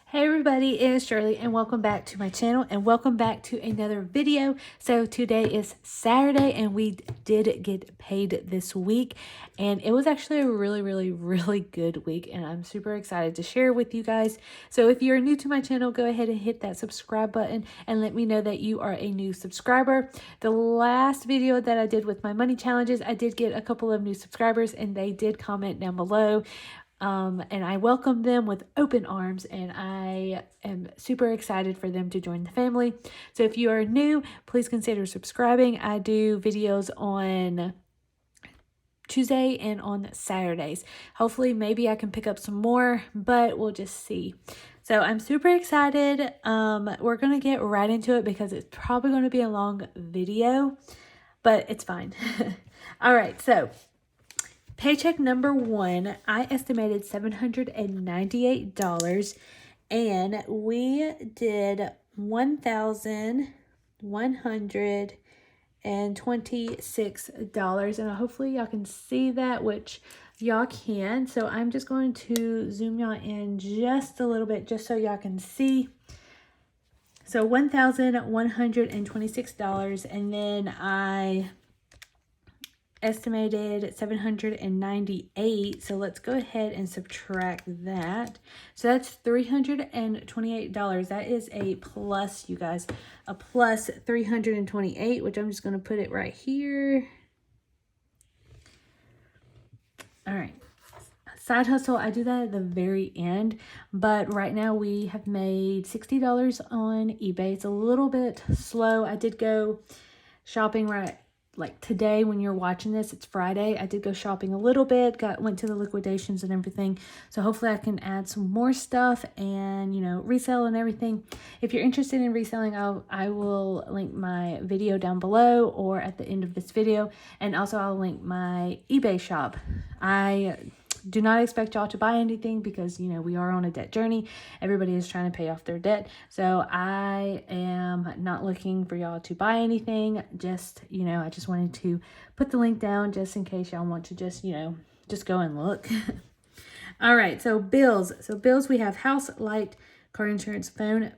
Hey everybody, it is Shirley and welcome back to my channel and welcome back to another video. So today is Saturday and we did get paid this week and it was actually a really good week and I'm super excited to share with you guys. So if you're new to my channel, go ahead and hit that subscribe button and let me know that you are a new subscriber. The last video that I did with my money challenges, I did get a couple of new subscribers and they did comment down below. And I welcome them with open arms and I am super excited for them to join the family. So if you are new, please consider subscribing. I do videos on Tuesday and on Saturdays. Hopefully maybe I can pick up some more, but we'll just see. So I'm super excited. We're going to get right into it because it's probably going to be a long video, but it's fine. All right, so paycheck number one, I estimated $798 and we did $1,126 and hopefully y'all can see that, which y'all can. So I'm just going to zoom y'all in just a little bit just so y'all can see. So $1,126 and then I estimated 798. So let's go ahead and subtract that. So that's $328. That is a plus, you guys, a plus 328, which I'm just going to put it right here. All right. Side hustle, I do that at the very end, but right now we have made $60 on eBay. It's a little bit slow. I did go shopping like today when you're watching this, it's Friday. I did go shopping a little bit, went to the liquidations and everything. So hopefully I can add some more stuff and, you know, resell and everything. If you're interested in reselling, I will link my video down below or at the end of this video. And also I'll link my eBay shop. I do not expect y'all to buy anything because, you know, we are on a debt journey. Everybody is trying to pay off their debt. So I am not looking for y'all to buy anything. Just, you know, I just wanted to put the link down just in case y'all want to just, you know, just go and look. All right. So bills. We have house, light, car insurance, phone,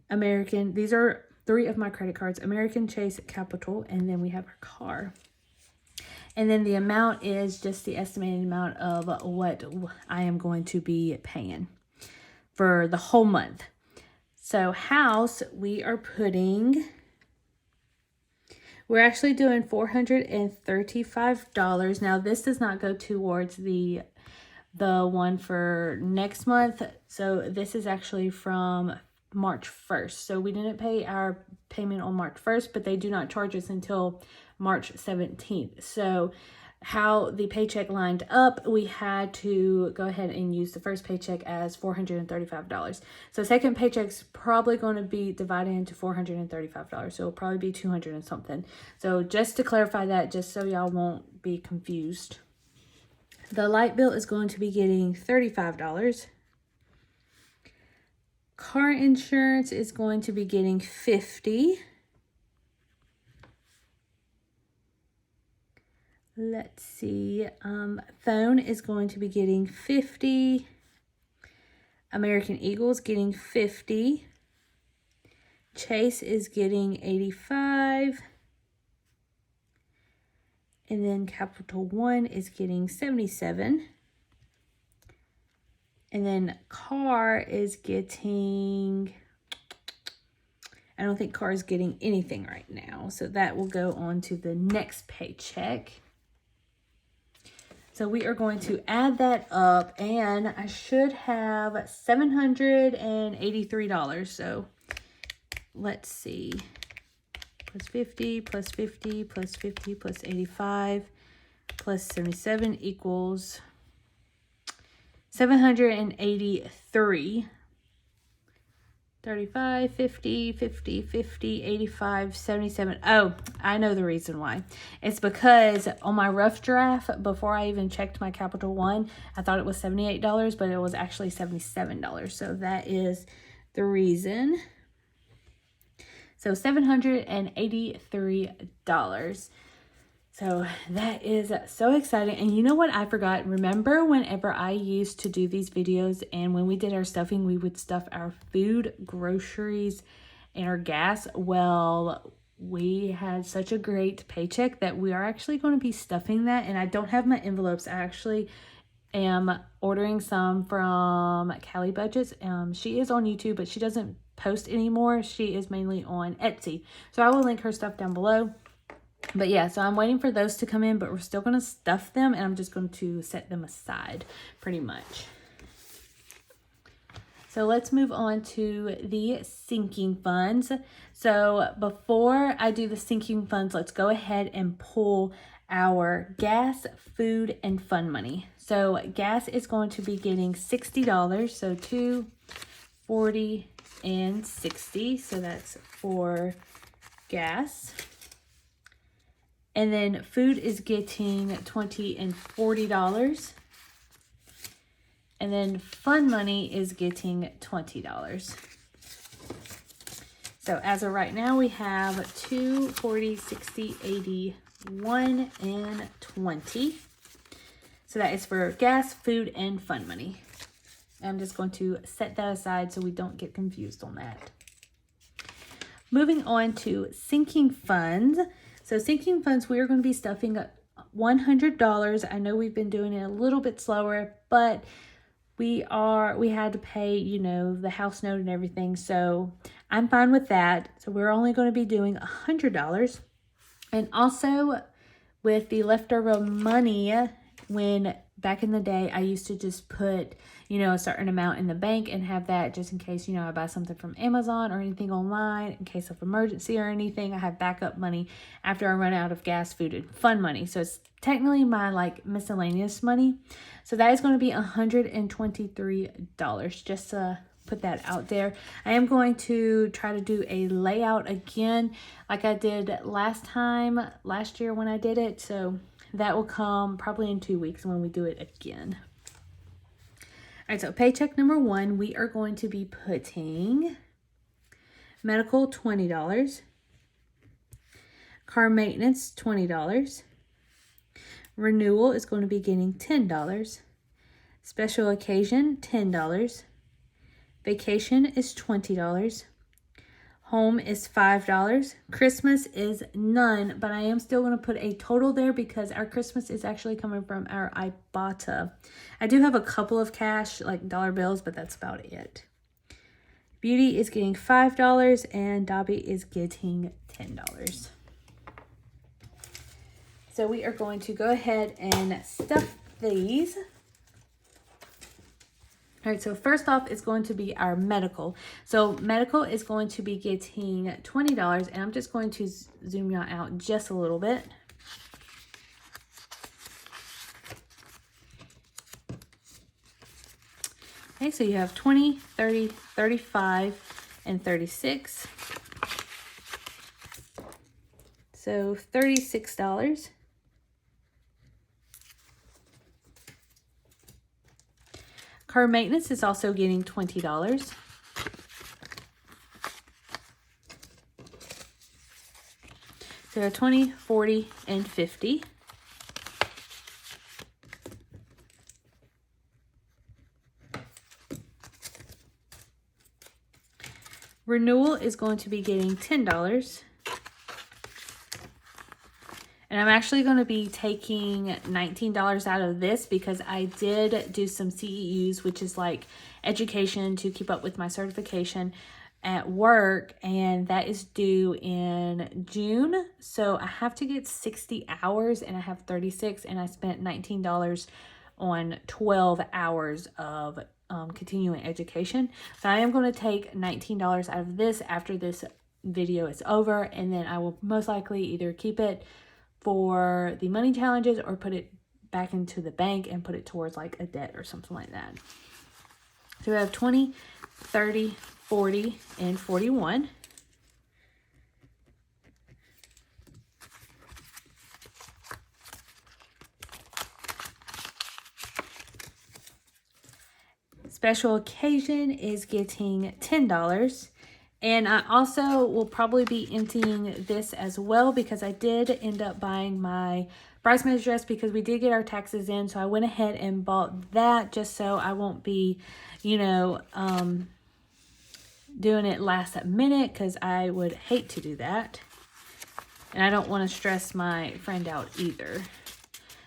American. These are 3 of my credit cards, American, Chase, Capital, and then we have our car. And then the amount is just the estimated amount of what I am going to be paying for the whole month. So house, we're actually doing $435. Now this does not go towards the one for next month. So this is actually from March 1st. So we didn't pay our payment on March 1st, but they do not charge us until March 17th. So how the paycheck lined up, we had to go ahead and use the first paycheck as $435. So second paycheck's probably going to be divided into $435. So it'll probably be 200 and something. So just to clarify that, just so y'all won't be confused. The light bill is going to be getting $35. Car insurance is going to be getting $50. Let's see. Phone is going to be getting $50. American Eagle's getting $50. Chase is getting $85. And then Capital One is getting $77. And then car is getting, I don't think car is getting anything right now. So that will go on to the next paycheck. So we are going to add that up and I should have $783. So let's see. Plus 50, plus 50, plus 50, plus 85, plus 77 equals 783. 35, 50, 50, 50, 85, 77. Oh, I know the reason why. It's because on my rough draft, before I even checked my Capital One, I thought it was $78, but it was actually $77. So that is the reason. So $783. So that is so exciting. And you know what I forgot? Remember whenever I used to do these videos and when we did our stuffing, we would stuff our food, groceries, and our gas? Well, we had such a great paycheck that we are actually going to be stuffing that. And I don't have my envelopes. I actually am ordering some from Callie Budgets. She is on YouTube, but she doesn't post anymore. She is mainly on Etsy. So I will link her stuff down below. But yeah, so I'm waiting for those to come in, but we're still going to stuff them, and I'm just going to set them aside pretty much. So let's move on to the sinking funds. So before I do the sinking funds, let's go ahead and pull our gas, food, and fun money. So gas is going to be getting $60. So $2, $40, and $60. So that's for gas. And then food is getting $20 and $40. And then fun money is getting $20. So as of right now, we have 2, 40, 60, 80, 1, and 20. So that is for gas, food, and fun money. I'm just going to set that aside so we don't get confused on that. Moving on to sinking funds. So sinking funds, we are going to be stuffing $100. I know we've been doing it a little bit slower, but we had to pay, you know, the house note and everything. So I'm fine with that. So we're only going to be doing $100. And also with the leftover money, when back in the day, I used to just put, you know, a certain amount in the bank and have that just in case, you know, I buy something from Amazon or anything online in case of emergency or anything. I have backup money after I run out of gas, food, and fun money. So it's technically my like miscellaneous money. So that is going to be $123, just to put that out there. I am going to try to do a layout again like I did last year when I did it. So that will come probably in 2 weeks when we do it again. All right, so paycheck number 1, we are going to be putting medical, $20. Car maintenance, $20. Renewal is going to be getting $10. Special occasion, $10. Vacation is $20. Home is $5. Christmas is none, but I am still going to put a total there because our Christmas is actually coming from our Ibotta. I do have a couple of cash, like dollar bills, but that's about it. Beauty is getting $5 and Dobby is getting $10. So we are going to go ahead and stuff these. All right, so first off is going to be our medical. So medical is going to be getting $20, and I'm just going to zoom y'all out just a little bit. Okay, so you have 20, 30, 35, and 36. So $36. Car maintenance is also getting $20. So 20, 40, and 50. Renewal is going to be getting $10. And I'm actually going to be taking $19 out of this because I did do some CEUs, which is like education to keep up with my certification at work. And that is due in June. So I have to get 60 hours and I have 36. And I spent $19 on 12 hours of continuing education. So I am going to take $19 out of this after this video is over. And then I will most likely either keep it for the money challenges or put it back into the bank and put it towards like a debt or something like that. So we have 20, 30, 40, and 41. Special occasion is getting $10. And I also will probably be emptying this as well, because I did end up buying my bridesmaid's dress because we did get our taxes in. So I went ahead and bought that just so I won't be, you know, doing it last minute, because I would hate to do that. And I don't want to stress my friend out either.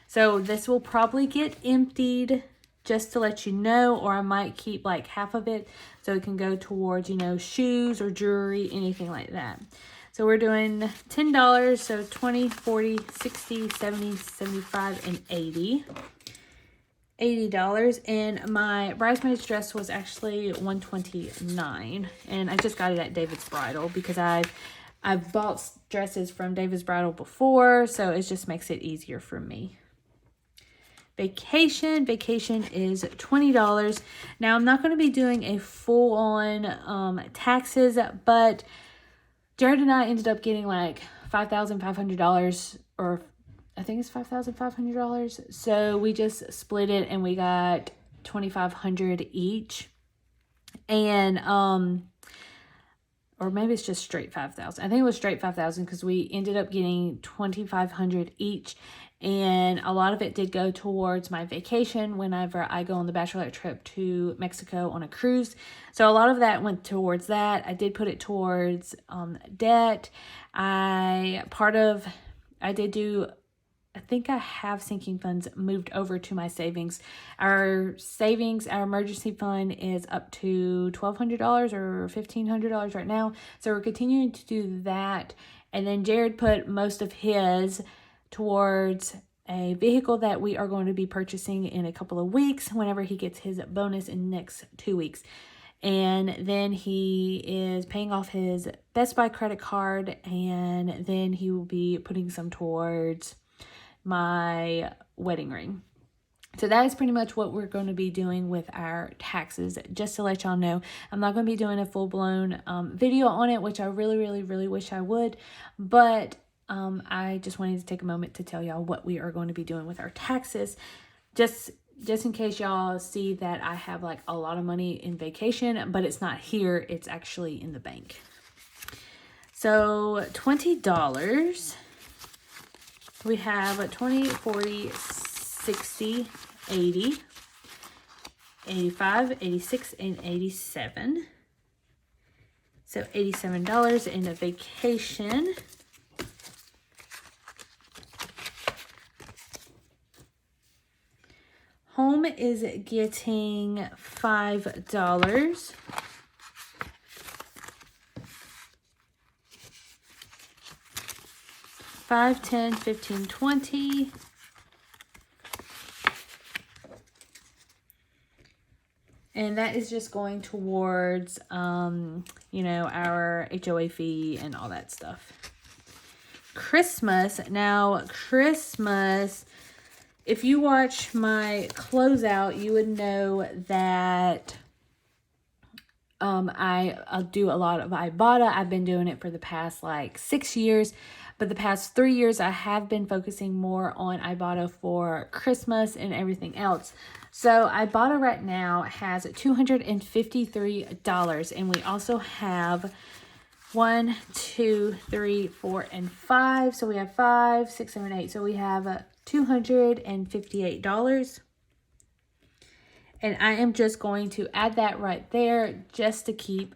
So this will probably get emptied, just to let you know, or I might keep like half of it so it can go towards, you know, shoes or jewelry, anything like that. So we're doing $10, so 20, 40, 60, 70, 75, and 80. $80, and my bridesmaid's dress was actually $129, and I just got it at David's Bridal because I've bought dresses from David's Bridal before, so it just makes it easier for me. Vacation is $20. Now, I'm not going to be doing a full-on taxes, but Jared and I ended up getting like $5,500, or I think it's $5,500. So we just split it and we got $2,500 each. And or maybe it's just straight $5,000. I think it was straight $5,000 because we ended up getting $2,500 each. And a lot of it did go towards my vacation whenever I go on the bachelorette trip to Mexico on a cruise. So a lot of that went towards that. I did put it towards debt. I think I have sinking funds moved over to my savings. Our emergency fund is up to $1,200 or $1,500 right now. So we're continuing to do that. And then Jared put most of his towards a vehicle that we are going to be purchasing in a couple of weeks whenever he gets his bonus in the next 2 weeks. And then he is paying off his Best Buy credit card, and then he will be putting some towards my wedding ring. So that is pretty much what we're going to be doing with our taxes. Just to let y'all know, I'm not going to be doing a full-blown video on it, which I really, really, really wish I would. But I just wanted to take a moment to tell y'all what we are going to be doing with our taxes. Just in case y'all see that I have like a lot of money in vacation, but it's not here. It's actually in the bank. So $20. We have 20, 40, 60, 80, 85, 86, and 87. So $87 in a vacation. Home is getting $5. $5, $10, $15, $20. And that is just going towards, you know, our HOA fee and all that stuff. Christmas. Now, Christmas, if you watch my closeout, you would know that I'll do a lot of Ibotta. I've been doing it for the past like 6 years. But the past 3 years, I have been focusing more on Ibotta for Christmas and everything else. So Ibotta right now has $253. And we also have 1, 2, 3, 4, and 5. So we have 5, 6, 7, 8. So we have $258. And I am just going to add that right there just to keep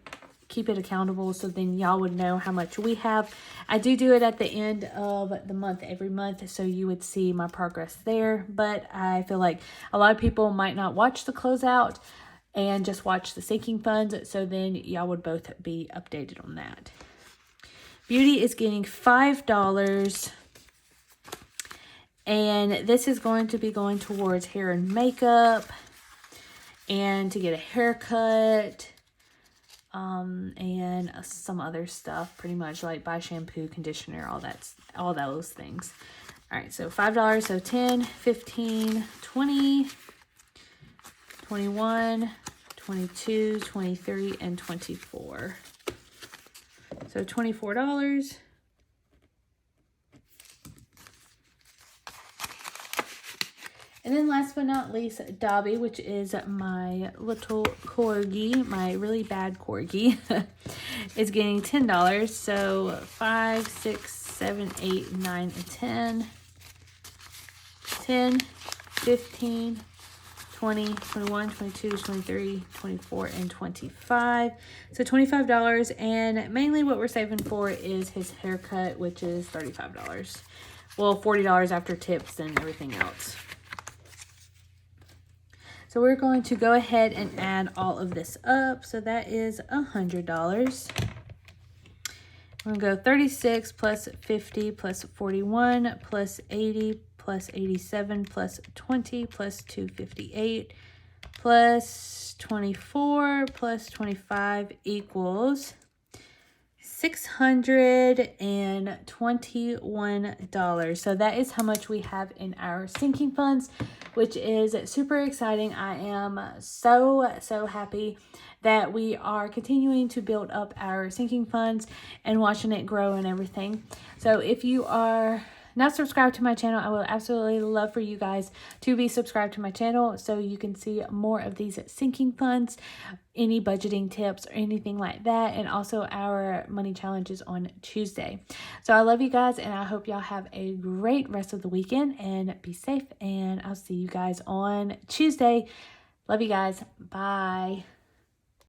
it accountable, so then y'all would know how much we have. I do it at the end of the month every month, so you would see my progress there. But I feel like a lot of people might not watch the closeout and just watch the sinking funds, so then y'all would both be updated on that. Beauty is getting $5, and this is going to be going towards hair and makeup and to get a haircut. And some other stuff, pretty much like buy shampoo, conditioner, all those things. All right, so $5, so 10, 15, 20, 21, 22, 23, and 24. So $24. And then last but not least, Dobby, which is my little corgi, my really bad corgi. is getting $10. So 5, 6, 7, 8, 9, and 10. 10, 15, 20, 21, 22, 23, 24, and 25. So $25. And mainly what we're saving for is his haircut, which is $35. Well, $40 after tips and everything else. So we're going to go ahead and add all of this up. So that is $100. We're going to go 36 plus 50 plus 41 plus 80 plus 87 plus 20 plus 258 plus 24 plus 25 equals $621. So that is how much we have in our sinking funds, which is super exciting. I am so happy that we are continuing to build up our sinking funds and watching it grow and everything. So if you are not subscribed to my channel, I will absolutely love for you guys to be subscribed to my channel so you can see more of these sinking funds, any budgeting tips or anything like that, and also our money challenges on Tuesday. So I love you guys, and I hope y'all have a great rest of the weekend and be safe, and I'll see you guys on Tuesday. Love you guys. Bye.